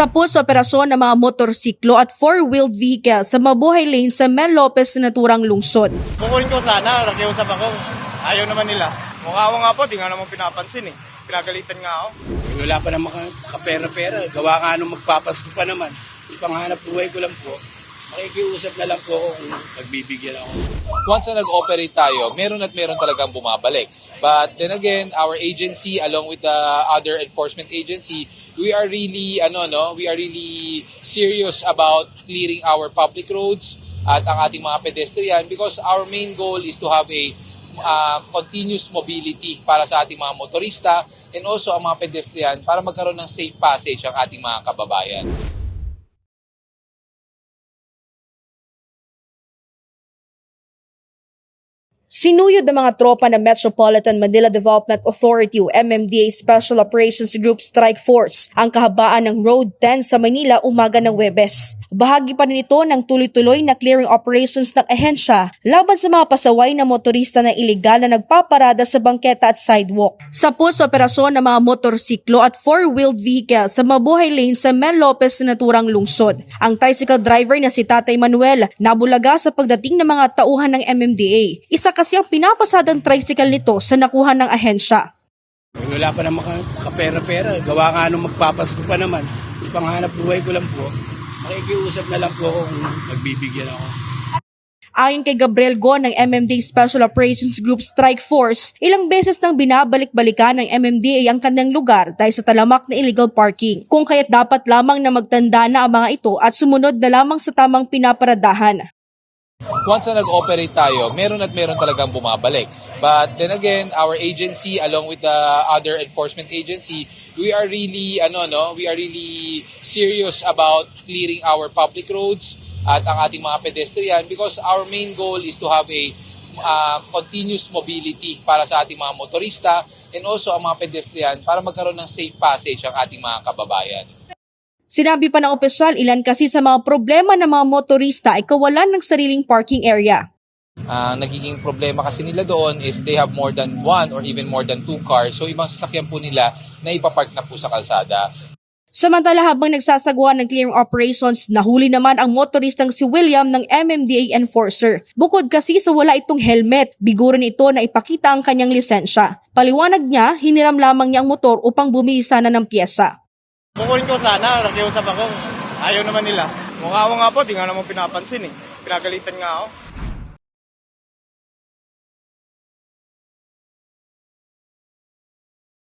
Sa sa operasyon ng mga motorsiklo at four-wheeled vehicle sa Mabuhay Lane sa Mel Lopez na naturang lungsod. Kukunin ko sana, nakiusap ako. Ayaw naman nila. Mukha ko nga po, di nga naman pinapansin eh. Pinagalitan nga ako. Wala pa naman kapera-pera. Gawa nga nung magpapasko pa naman. Panghanap buhay ko lang po. Makikiusap na lang po ako kung nagbibigyan ako. Once na nag-operate tayo, meron talagang bumabalik. But then again, our agency along with the other enforcement agency, we are really serious about clearing our public roads at ang ating mga pedestrian because our main goal is to have a continuous mobility para sa ating mga motorista and also ang mga pedestrian para magkaroon ng safe passage ang ating mga kababayan. Sinuyod ng mga tropa ng Metropolitan Manila Development Authority o MMDA Special Operations Group Strike Force ang kahabaan ng Road 10 sa Manila umaga ng Huwebes. Bahagi pa rin ito ng tuloy-tuloy na clearing operations ng ahensya laban sa mga pasaway na motorista na iligal na nagpaparada sa bangketa at sidewalk. Sa sa operasyon ng mga motorsiklo at four-wheeled vehicle sa Mabuhay Lane sa Mel Lopez na naturang lungsod. Ang tricycle driver na si Tatay Manuel nabulaga sa pagdating ng mga tauhan ng MMDA. Isa kasi ang pinapasadang tricycle nito sa nakuha ng ahensya. Wala pa naman kapera-pera. Gawa nga nung magpapasko pa naman. Panghanap buhay ko lang po. Makikiusap na lang po ako kung nagbibigyan ako. Ayon kay Gabriel Go ng MMDA Special Operations Group Strike Force, ilang beses nang binabalik-balikan ng MMDA ang kanyang lugar dahil sa talamak na illegal parking. Kung kaya't dapat lamang na magtanda na ang mga ito at sumunod na lamang sa tamang pinaparadahan. Once na nag-operate tayo, meron talagang bumabalik. But then again, our agency along with the other enforcement agency, we are really serious about clearing our public roads at ang ating mga pedestrian because our main goal is to have a continuous mobility para sa ating mga motorista and also ang mga pedestrian para magkaroon ng safe passage ang ating mga kababayan. Sinabi pa ng opisyal, ilan kasi sa mga problema ng mga motorista ay kawalan ng sariling parking area. Nagiging problema kasi nila doon is they have more than one or even more than two cars. So ibang sasakyan po nila na ipapark na po sa kalsada. Samantala habang nagsasagawa ng clearing operations, nahuli naman ang motoristang si William ng MMDA enforcer. Bukod kasi sa wala itong helmet, biguran ito na ipakita ang kanyang lisensya. Paliwanag niya, hiniram lamang niya ang motor upang bumili sana ng pyesa. Kukunin ko sana, nakiusap ako. Ayaw naman nila. Mukha ko nga po, di nga naman pinapansin eh. Pinagalitan nga ako.